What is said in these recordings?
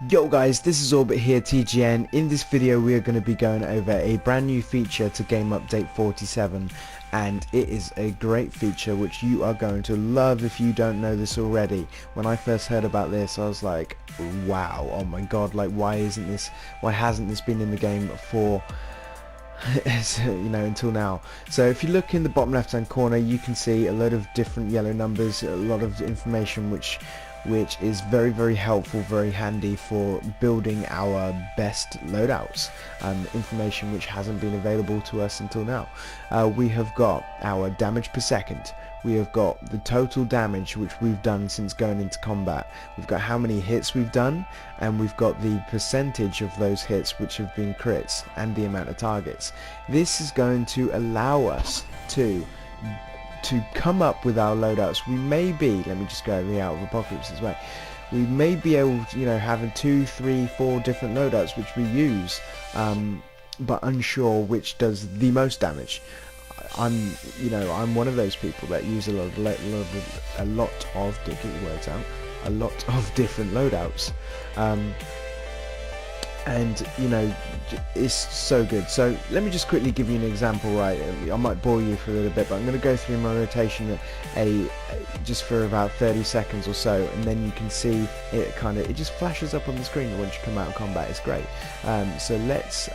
Yo guys, this is Orbit here, TGN. In this video we are going to be going over a brand new feature to Game Update 47, and it is a great feature which you are going to love if you don't know this already. When I first heard about this I was like, wow, oh my god, like why hasn't this been in the game for until now. So if you look in the bottom left hand corner you can see a load of different yellow numbers, a lot of information which is very helpful, very handy for building our best loadouts, information which hasn't been available to us until now. We have got our damage per second, we have got the total damage which we've done since going into combat, we've got how many hits we've done, and we've got the percentage of those hits which have been crits and the amount of targets. This is going to allow us to come up with our loadouts. We may be, let me just go the Out of Apocalypse's way, we may be able to, having 2, 3, 4 different loadouts which we use, but unsure which does the most damage. I'm one of those people that use a lot of different loadouts, and it's so good. So let me just quickly give you an example. Right, I might bore you for a little bit, but I'm going to go through my rotation just for about 30 seconds or so, and then you can see it just flashes up on the screen once you come out of combat. It's great. So let's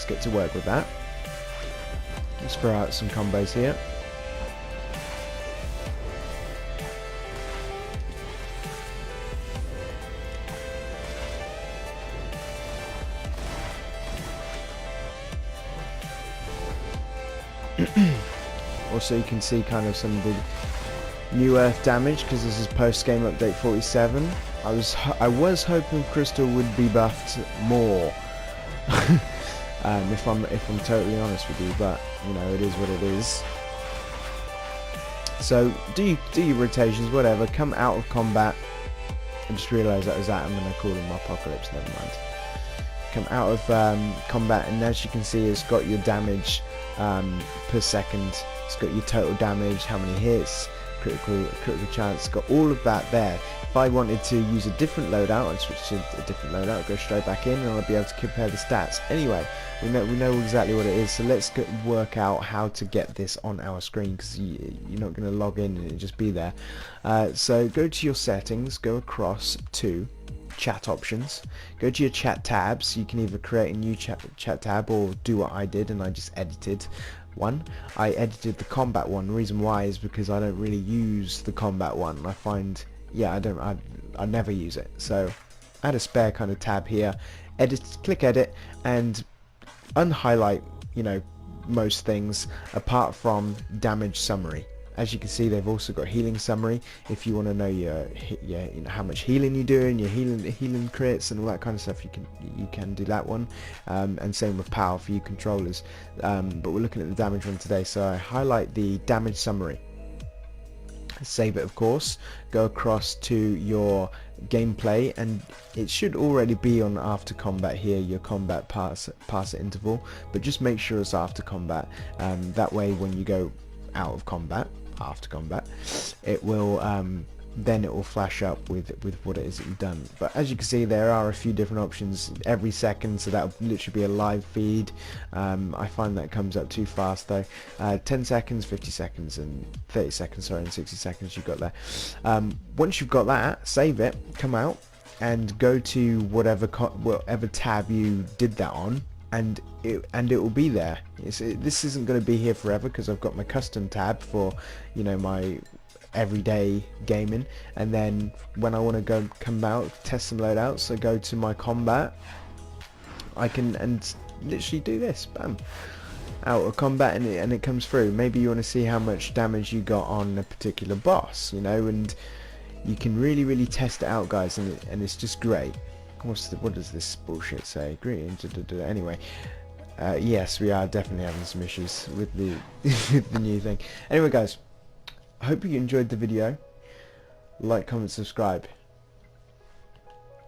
get to work with that. Let's throw out some combos here. Also, you can see kind of some of the new earth damage because this is post game update 47. I was hoping Crystal would be buffed more, if I'm totally honest with you, but it is what it is. So do your rotations, whatever. Come out of combat. I just realised that was that. I'm going to call him Apocalypse. Never mind. Come out of combat, and as you can see, it's got your damage per second. It's got your total damage, how many hits, critical chance. It's got all of that there. If I wanted to use a different loadout, I'd switch to a different loadout, I'd go straight back in, and I'd be able to compare the stats. Anyway, we know exactly what it is. So let's work out how to get this on our screen, because you're not going to log in and it'll just be there. So go to your settings, go across to chat options, go to your chat tabs. You can either create a new chat tab or do what I did, and I just edited one. I edited the combat one. The reason why is because I don't really use the combat one. I find, I never use it. So I had a spare kind of tab here. Click edit and unhighlight most things apart from damage summary. As you can see, they've also got healing summary. If you want to know your how much healing you're doing, your healing crits and all that kind of stuff, you can do that one. And same with power for you controllers. But we're looking at the damage one today, so I highlight the damage summary. Save it, of course. Go across to your gameplay, and it should already be on after combat here, your combat pass interval. But just make sure it's after combat. That way, when you go out of combat, after combat, it will then it will flash up with what it is that you've done. But as you can see, there are a few different options every second, so that will literally be a live feed. I find that comes up too fast though. 10 seconds, 50 seconds and 30 seconds, sorry, and 60 seconds you've got there. Once you've got that, save it, come out and go to whatever tab you did that on, and it will be there. This isn't going to be here forever because I've got my custom tab for my everyday gaming, and then when I want to come out, test some loadouts, I go to my combat, I can and literally do this, bam, out of combat, and it comes through. Maybe you want to see how much damage you got on a particular boss, and you can really test it out, guys, and it's just great. What does this bullshit say? Greetings. Anyway, yes, we are definitely having some issues with the new thing. Anyway, guys, I hope you enjoyed the video. Like, comment, subscribe.